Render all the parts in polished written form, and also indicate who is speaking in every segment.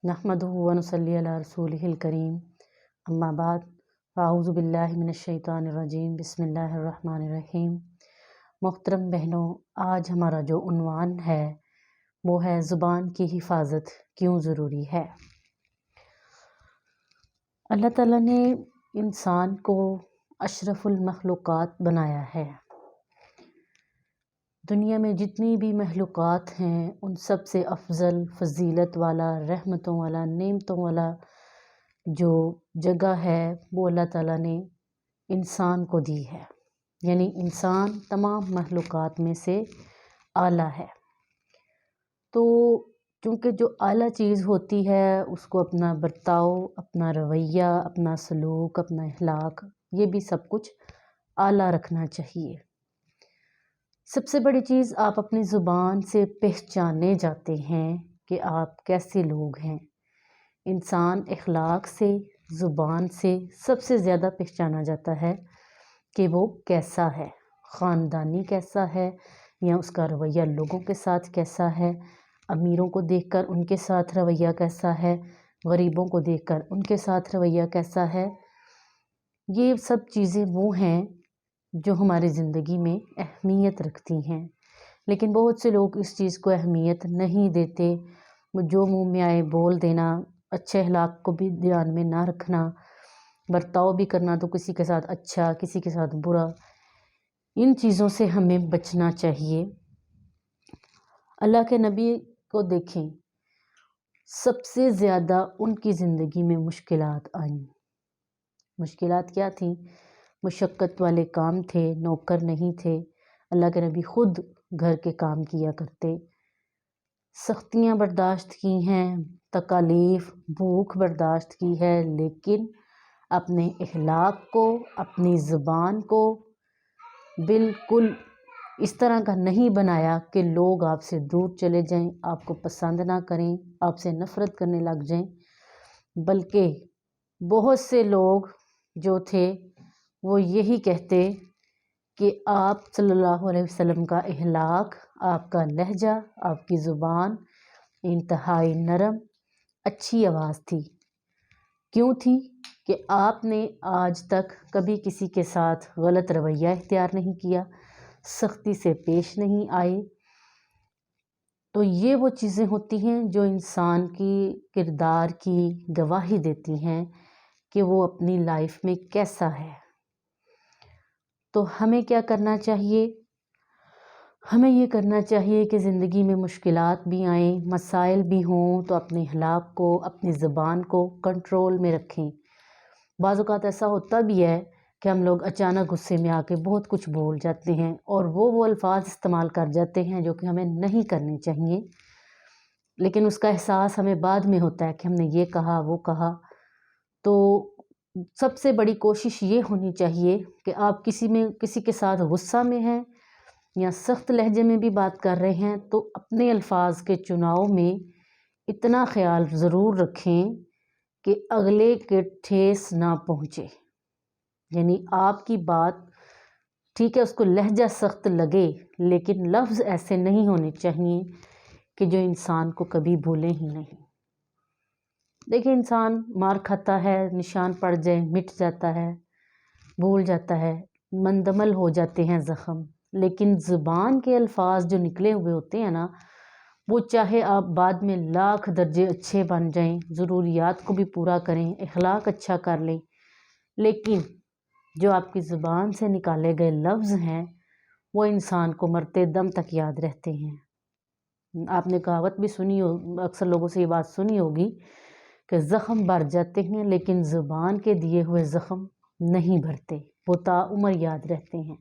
Speaker 1: नहमदुहु व नुसल्ली अला रसूलिहिल करीम अम्मा बाद फ़ाऊज़ु बिल्लाहि मिनश्शैतानिर्रजीम बिस्मिल्लाहिर्रहमानिर्रहीम। मोहतरम बहनों, आज हमारा जो उन्वान है वो है ज़ुबान की हिफाजत क्यों ज़रूरी है। अल्लाह ताला ने इंसान को अशरफुल मखलूक़ात बनाया है। दुनिया में जितनी भी मखलूक़ात हैं उन सब से अफजल, फ़जीलत वाला, रहमतों वाला, नेमतों वाला जो जगह है वो अल्लाह ताला ने इंसान को दी है। यानी इंसान तमाम मखलूक़ात में से आला है। तो क्योंकि जो आला चीज़ होती है उसको अपना बर्ताव, अपना रवैया, अपना सलूक, अपना अखलाक, ये भी सब कुछ आला रखना चाहिए। सबसे बड़ी चीज़ आप अपनी ज़ुबान से पहचाने जाते हैं कि आप कैसे लोग हैं। इंसान अखलाक से, ज़ुबान से सबसे ज़्यादा पहचाना जाता है कि वो कैसा है, ख़ानदानी कैसा है या उसका रवैया लोगों के साथ कैसा है, अमीरों को देखकर उनके साथ रवैया कैसा है, गरीबों को देखकर उनके साथ रवैया कैसा है। ये सब चीज़ें वो हैं जो हमारी ज़िंदगी में अहमियत रखती हैं, लेकिन बहुत से लोग इस चीज़ को अहमियत नहीं देते। वो जो मुंह में आए बोल देना, अच्छे अखलाक को भी ध्यान में ना रखना, बर्ताव भी करना तो किसी के साथ अच्छा, किसी के साथ बुरा, इन चीज़ों से हमें बचना चाहिए। अल्लाह के नबी को देखें, सबसे ज़्यादा उनकी ज़िंदगी में मुश्किलात आईं। मुश्किलात क्या थी? मुशक्क़त वाले काम थे, नौकर नहीं थे। अल्लाह के नबी ख़ुद घर के काम किया करते। सख्तियाँ बर्दाश्त की हैं, तकालीफ़, भूख बर्दाश्त की है, लेकिन अपने अखलाक को, अपनी ज़ुबान को बिल्कुल इस तरह का नहीं बनाया कि लोग आपसे दूर चले जाएं, आपको पसंद ना करें, आपसे नफ़रत करने लग जाएं। बल्कि बहुत से लोग जो थे वो यही कहते कि आप सल्लल्लाहु अलैहि वसल्लम का अखलाक, आपका लहजा, आपकी ज़ुबान इंतहाई नरम, अच्छी आवाज़ थी। क्यों थी? कि आपने आज तक कभी किसी के साथ गलत रवैया इख्तियार नहीं किया, सख्ती से पेश नहीं आए। तो ये वो चीज़ें होती हैं जो इंसान की किरदार की गवाही देती हैं कि वो अपनी लाइफ में कैसा है। तो हमें क्या करना चाहिए? हमें ये करना चाहिए कि ज़िंदगी में मुश्किलात भी आएँ, मसाइल भी हों, तो अपने अखलाक को, अपनी ज़ुबान को कंट्रोल में रखें। बाज़ औक़ात ऐसा होता भी है कि हम लोग अचानक गुस्से में आके बहुत कुछ बोल जाते हैं और वो अल्फाज इस्तेमाल कर जाते हैं जो कि हमें नहीं करने चाहिए, लेकिन उसका एहसास हमें बाद में होता है कि हमने ये कहा, वो कहा। तो सबसे बड़ी कोशिश ये होनी चाहिए कि आप किसी के साथ गुस्सा में हैं या सख्त लहजे में भी बात कर रहे हैं तो अपने अल्फाज के चुनाव में इतना ख्याल ज़रूर रखें कि अगले के ठेस ना पहुँचे। यानी आपकी बात ठीक है, उसको लहजा सख्त लगे, लेकिन लफ्ज़ ऐसे नहीं होने चाहिए कि जो इंसान को कभी भूले ही नहीं। देखिए, इंसान मार खाता है, निशान पड़ जाए मिट जाता है, भूल जाता है, मंदमल हो जाते हैं ज़ख़म, लेकिन ज़ुबान के अल्फाज जो निकले हुए होते हैं ना, वो चाहे आप बाद में लाख दर्जे अच्छे बन जाएं, ज़रूरियात को भी पूरा करें, अखलाक अच्छा कर लें, लेकिन जो आपकी ज़ुबान से निकाले गए लफ्ज़ हैं वो इंसान को मरते दम तक याद रहते हैं। आपने कहावत भी सुनी हो, अक्सर लोगों से ये बात सुनी होगी कि ज़ख़म भर जाते हैं लेकिन ज़ुबान के दिए हुए ज़ख़म नहीं भरते, वो ताउम्र याद रहते हैं।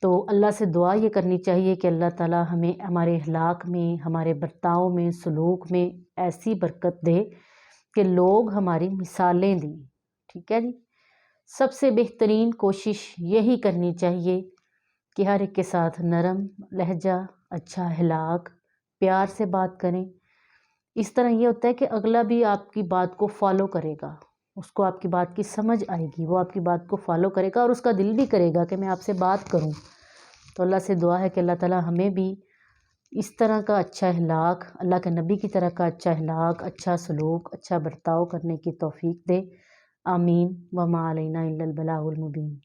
Speaker 1: तो अल्लाह से दुआ ये करनी चाहिए कि अल्लाह ताला हमें हमारे अखलाक में, हमारे बर्ताव में, सलूक में ऐसी बरकत दे कि लोग हमारी मिसालें दें। ठीक है जी। सबसे बेहतरीन कोशिश यही करनी चाहिए कि हर एक के साथ नरम लहजा, अच्छा अखलाक, प्यार से बात करें। इस तरह ये होता है कि अगला भी आपकी बात को फॉलो करेगा, उसको आपकी बात की समझ आएगी, वो आपकी बात को फॉलो करेगा और उसका दिल भी करेगा कि मैं आपसे बात करूं। तो अल्लाह से दुआ है कि अल्लाह ताला हमें भी اس طرح کا اچھا اخلاق، اللہ کے نبی کی طرح کا اچھا اخلاق، اچھا سلوک، اچھا برتاؤ کرنے کی توفیق دے۔ آمین۔ وما علینا الا البلاغ المبین۔